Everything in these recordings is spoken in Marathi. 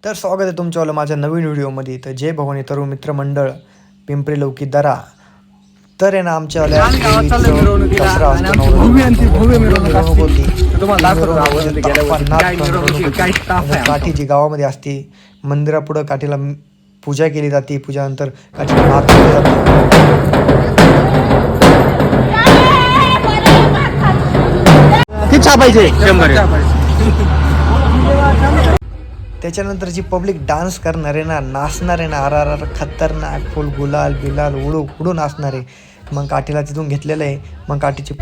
तर स्वागत आहे तुमच्यावालं माझ्या नवीन व्हिडिओमध्ये. तर जय भवानी तरुण मित्रमंडळ पिंपरी लौकी दरा. तर आहे ना आमच्यावाल्या काठी जी गावामध्ये असते, मंदिरापुढं काठीला पूजा केली जाते. पूजानंतर काठीला नाच केली जाते. त्याच्यानंतर जी पब्लिक डान्स करणार आहे ना, नाचणार आहे ना, आर आर आर खतरनाक फुल गुलाल बिलाल उडू नाचणार आहे. मग काठीला तिथून घेतलेलं आहे. मग काठीची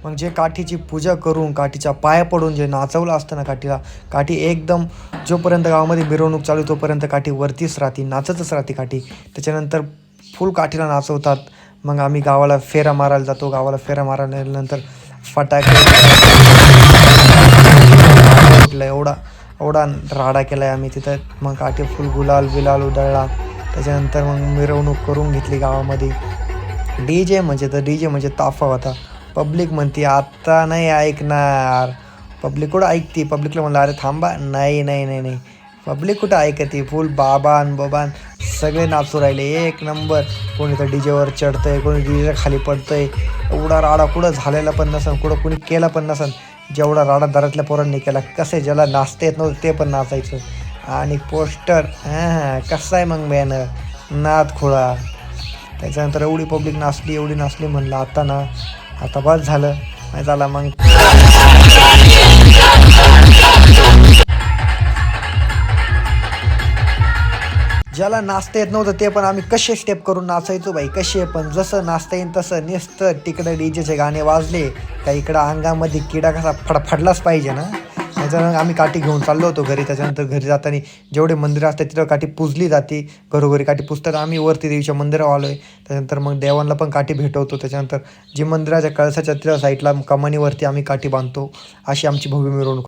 मग जे काठीची पूजा करून काठीच्या पाया पडून जे नाचवलं असतं ना काठीला, काठी एकदम जोपर्यंत गावामध्ये मिरवणूक चालू तोपर्यंत काठी वरतीच राहते, नाचतच राहते काठी. त्याच्यानंतर फुल काठीला नाचवतात. मग आम्ही गावाला फेरा मारायला जातो. गावाला फेरा मारल्यानंतर फटाके एवढा राडा केला आहे आम्ही तिथं. मग काठी फुल गुलाल बिलाल उधळला. त्याच्यानंतर मग मिरवणूक करून घेतली गावामध्ये. DJ म्हणजे ताफा होता. पब्लिक म्हणते आता नाही ऐकणार. पब्लिक कुठं ऐकते? पब्लिकला म्हणलं अरे थांबा. नाही पब्लिक कुठं ऐकते? फुल बाबान सगळे नाचू राहिले एक नंबर. कोणी तर DJवर चढतंय, कोणी DJ खाली पडतंय. एवढा राडा कुठं झालेला पण नसन, कुठं कुणी केला पण नसन जेवढा राडा दरातल्या पोरांनी केला. कसे ज्याला नाचता येत नव्हतं ते पण नाचायचं. आणि पोस्टर कसं आहे मग बॅनर नाद खोळा. त्याच्यानंतर एवढी पब्लिक नाचली म्हणलं आता बस झालं. नाही झाला मग ज्याला नाचता येत नव्हतं ते पण आम्ही कसे स्टेप करून नाचायचो बाई. कसे पण जसं नाचता येईन तसं नुसतं. तिकडं DJचे गाणे वाजले का इकडं अंगामध्ये किडा कसा फडलाच पाहिजे ना. त्याच्यानंतर आम्ही काठी घेऊन चाललो होतो घरी. त्याच्यानंतर घरी जाताना जेवढे मंदिरं असतात तिथं काठी पूजली जाते. घरोघरी काठी पुजतात. आम्ही वरती देवीच्या मंदिरावर आलो आहे. त्याच्यानंतर मग देवांना पण काठी भेटवतो. त्याच्यानंतर जी मंदिराच्या कळसाच्या त्या साईडला कमानीवरती आम्ही काठी बांधतो. अशी आमची भव्य मिरवणूक.